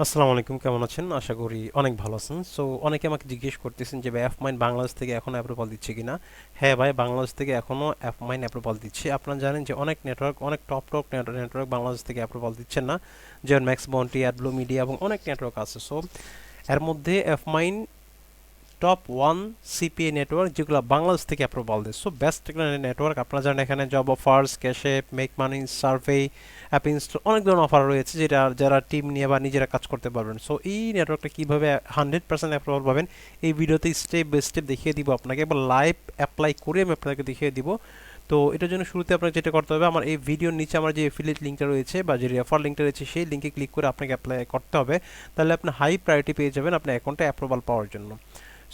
আসসালামু আলাইকুম, কেমন আছেন? আশা করি অনেক ভালো আছেন। সো অনেকে আমাকে জিজ্ঞেস করতেছেন যে ভাই এফ মাইন বাংলাদেশ থেকে এখনো অ্যাপ্রুভাল দিচ্ছে কিনা। হ্যাঁ ভাই, বাংলাদেশ থেকে এখনো এফ মাইন অ্যাপ্রুভাল দিচ্ছে। আপনারা জানেন যে অনেক নেটওয়ার্ক, অনেক টপ নেটওয়ার্ক বাংলাদেশ থেকে অ্যাপ্রুভাল দিচ্ছেন না, যেমন ম্যাক্স বন্টি, অ্যাডব্লু মিডিয়া এবং অনেক নেটওয়ার্ক আছে। সো এর মধ্যে F mine top one CPA network যেগুলো বাংলাদেশ থেকে অ্যাপ্রুভাল দেয়। So best network. আপনারা জানেন এখানে জব অফার্স, ক্যাশে, make money, survey, app install, অনেক ধরনের অফার রয়েছে যেটা যারা টিম নিয়ে বা নিজেরা কাজ করতে পারবেন। সো এই নেটওয়ার্কটা কীভাবে 100% অ্যাপ্রুভাল পাবেন এই ভিডিওতে স্টেপ বাই স্টেপ দেখিয়ে দিব আপনাকে, বা লাইভ অ্যাপ্লাই করে আমি আপনাকে দেখিয়ে দিব। তো এটার জন্য শুরুতে আপনাকে যেটা করতে হবে, আমার এই ভিডিওর নিচে আমার যে এফিলিয়েট লিঙ্কটা রয়েছে বা যে রেফার লিঙ্কটা রয়েছে সেই লিঙ্কে ক্লিক করে আপনাকে অ্যাপ্লাই করতে হবে। তাহলে আপনি হাই প্রায়োরিটি পেয়ে যাবেন আপনার অ্যাকাউন্টে অ্যাপ্রুভাল পাওয়ার জন্য।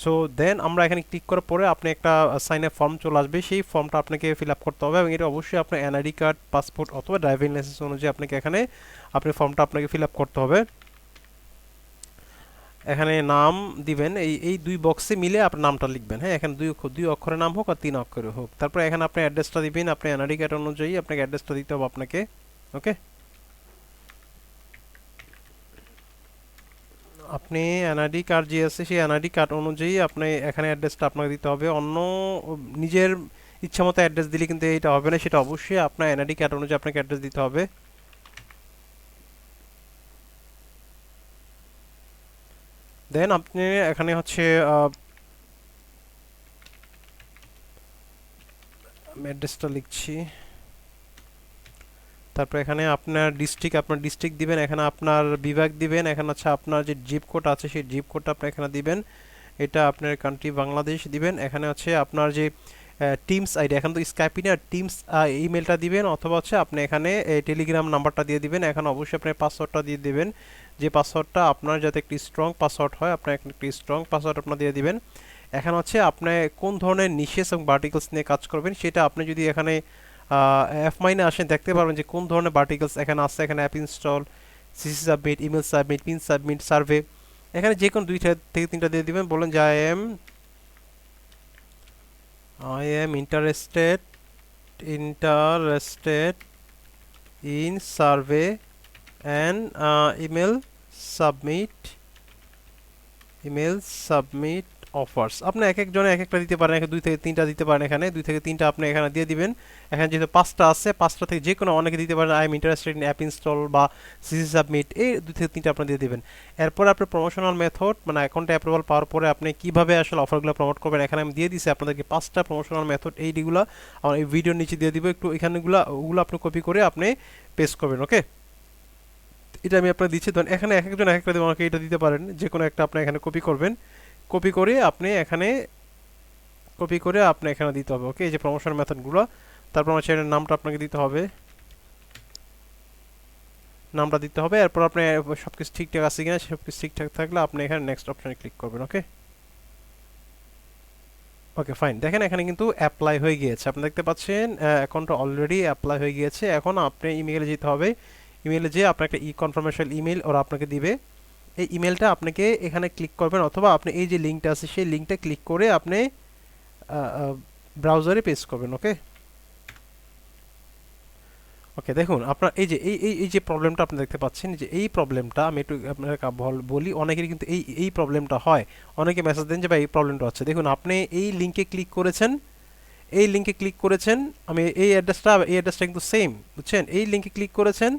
সো দেন আমরা এখানে ক্লিক করার পরে আপনি একটা সাইন আপ ফর্ম চলে আসবে, সেই ফর্মটা আপনাকে ফিল আপ করতে হবে এবং এটা অবশ্যই আপনার এনআইডি কার্ড, পাসপোর্ট অথবা ড্রাইভিং লাইসেন্স অনুযায়ী আপনাকে এখানে ফর্মটা আপনাকে ফিল আপ করতে হবে। এখানে নাম দিবেন, এই দুই বক্সে মিলে আপনার নামটা লিখবেন। হ্যাঁ, এখানে দুই অক্ষরের নাম হোক আর তিন অক্ষরে হোক। তারপর এখানে আপনি অ্যাড্রেসটা দিবেন, আপনি এনআইডি কার্ড অনুযায়ী আপনাকে অ্যাড্রেসটা দিতে হবে আপনাকে। ওকে, আপনি এনআইডি কার্ড যে আছে সেই এনআইডি কার্ড অনুযায়ী আপনি এখানে অ্যাড্রেসটা আপনাকে দিতে হবে। অন্য নিজের ইচ্ছা মতো অ্যাড্রেস দিলে কিন্তু এটা হবে না, সেটা অবশ্যই আপনার এনআইডি কার্ড অনুযায়ী আপনাকে অ্যাড্রেস দিতে হবে। দেন আপনি এখানে হচ্ছে আমি অ্যাড্রেসটা লিখছি। তারপর এখানে আপনার ডিস্ট্রিক্ট দিবেন, এখানে আপনার বিভাগ দিবেন, এখানে হচ্ছে আপনার যে জিপ কোড আছে সেই জিপ কোডটা আপনি এখানে দিবেন। এটা আপনার কান্ট্রি বাংলাদেশ দিবেন। এখানে হচ্ছে আপনার যে টিমস আইডি, এখন তো স্কাইপি না, টিমস ইমেলটা দিবেন, অথবা হচ্ছে আপনি এখানে টেলিগ্রাম নাম্বারটা দিয়ে দিবেন। এখানে অবশ্যই আপনি পাসওয়ার্ডটা দিয়ে দিবেন, যে পাসওয়ার্ডটা আপনার যাতে একটি স্ট্রং পাসওয়ার্ড হয়, আপনার একটি স্ট্রং পাসওয়ার্ড আপনার দিয়ে দিবেন। এখানে হচ্ছে আপনি কোন ধরনের নিশেস এবং ভার্টিকেলস নিয়ে কাজ করবেন সেটা আপনি যদি এখানে এফ মাইনে আসেন দেখতে পারবেন যে কোন ধরনের ভার্টিকেলস এখানে আছে। এখানে app install, CC submit, email submit, pin submit, survey, এখানে যে কোনো দুইটা থেকে তিনটা দিয়ে দিবেন। বলেন যে I am interested in survey and email submit offers। আপনি এক একজনে এক একটা দিতে পারেন, দুই থেকে তিনটা দিতে পারেন। এখানে দুই থেকে তিনটা আপনি এখানে দিয়ে দিবেন। এখানে যেহেতু পাঁচটা আছে, পাঁচটা থেকে যে কোনো অনেকে দিতে পারেন। I am interested in app install বা সিসি সাবমিট, এই দুই থেকে তিনটা আপনি দিয়ে দিবেন। এরপর আপনার প্রমোশনাল মেথড, মানে অ্যাকাউন্টে অ্যাপ্রুভাল পাওয়ার পরে আপনি কিভাবে আসলে অফারগুলো প্রমোট করবেন, এখানে আমি দিয়ে দিচ্ছি আপনাদেরকে পাঁচটা প্রমোশনাল মেথড। এইগুলো আমার এই ভিডিওর নিচে দিয়ে দিব, একটু এখানেগুলো ওগুলো আপনি কপি করে আপনি পেস্ট করবেন। ওকে, এটা আমি আপনাকে দিচ্ছি। ধরেন এখানে এক একজন এক একটা দেবেন, আমাকে এটা দিতে পারেন, যে কোনো একটা আপনি এখানে কপি করবেন। কপি করে আপনি এখানে দিতে হবে। ওকে, এই যে প্রমোশন মেথডগুলো। তারপর আমার চ্যানেলের নামটা আপনাকে দিতে হবে, এরপর আপনি সবকিছু ঠিকঠাক আছে কিনা, সবকিছু ঠিকঠাক থাকলে আপনি এখানে নেক্সট অপশনে ক্লিক করবেন। ওকে, ওকে ফাইন। দেখেন এখানে কিন্তু অ্যাপ্লাই হয়ে গিয়েছে, আপনি দেখতে পাচ্ছেন অ্যাকাউন্টটা অলরেডি অ্যাপ্লাই হয়ে গিয়েছে। এখন আপনি ইমেইলে যেতে হবে, ইমেইলে যেয়ে আপনার একটা কনফার্মেশন ইমেইল ওরা আপনাকে দিবে। এই ইমেলটা আপনাকে এখানে ক্লিক করবেন, অথবা আপনি এই যে লিঙ্কটা আছে সেই লিঙ্কটা ক্লিক করে আপনি ব্রাউজারে পেস্ট করবেন। ওকে, ওকে দেখুন আপনার এই যে এই যে প্রবলেমটা আপনি দেখতে পাচ্ছেন, যে এই প্রবলেমটা আমি একটু আপনাকে বলি, অনেকেরই কিন্তু এই প্রবলেমটা হয়। অনেকে মেসেজ দেন যে ভাই এই প্রবলেমটা হচ্ছে। দেখুন আপনি এই লিঙ্কে ক্লিক করেছেন, আমি এই অ্যাড্রেসটা কিন্তু সেম, বুঝছেন? এই লিঙ্কে ক্লিক করেছেন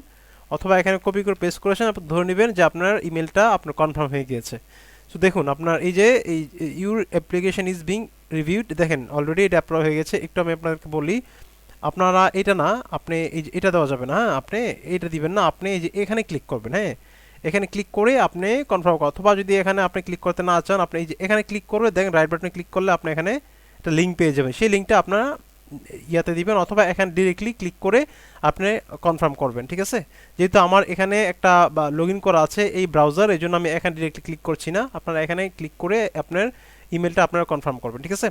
অথবা এখানে কপি করে পেস্ট করেছেন, আপনি ধরে নেবেন যে আপনার ইমেলটা আপনার কনফার্ম হয়ে গিয়েছে। সো দেখুন আপনার এই যে your application is being reviewed, দেখেন অলরেডি এটা অ্যাপ্রুভ হয়ে গেছে। একটু আমি আপনাদেরকে বলি, আপনারা এটা না, আপনি এই যে এটা দেওয়া যাবে না। হ্যাঁ, আপনি এটা দিবেন না, আপনি এই যে এখানে ক্লিক করবেন। হ্যাঁ, এখানে ক্লিক করে আপনি কনফার্ম, অথবা যদি এখানে আপনি ক্লিক করতে না চান, আপনি এই যে এখানে ক্লিক করবে, দেখেন রাইট বাটনে ক্লিক করলে আপনি এখানে একটা লিঙ্ক পেয়ে যাবেন। সেই লিঙ্কটা আপনারা ইয়াতে দিবেন, অথবা এখানে ডিরেক্টলি ক্লিক করে আপনি কনফার্ম করবেন। ঠিক আছে, যেহেতু আমার এখানে একটা লগ ইন করা আছে এই ব্রাউজার, এই জন্য আমি এখানে ডিরেক্টলি ক্লিক করছি না। আপনারা এখানে ক্লিক করে আপনার ইমেলটা আপনারা কনফার্ম করবেন। ঠিক আছে,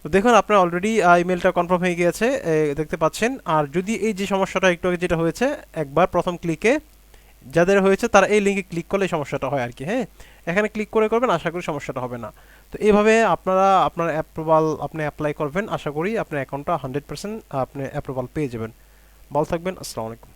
তো দেখুন আপনার অলরেডি ইমেলটা কনফার্ম হয়ে গিয়েছে, দেখতে পাচ্ছেন। আর যদি এই যে সমস্যাটা একটু আগে যেটা হয়েছে, একবার প্রথম ক্লিকে যাদের হয়েছে তারা এই লিঙ্কে ক্লিক করলে সমস্যাটা হয় আর কি। হ্যাঁ, এখানে ক্লিক করে করবেন, আশা করি সমস্যাটা হবে না। তো এইভাবে আপনারা আপনার অ্যাপ্রুভাল আপনি অ্যাপ্লাই করবেন, আশা করি আপনার অ্যাকাউন্টটা 100% আপনি অ্যাপ্রুভাল পেয়ে যাবেন। ভালো থাকবেন, আসসালামু আলাইকুম।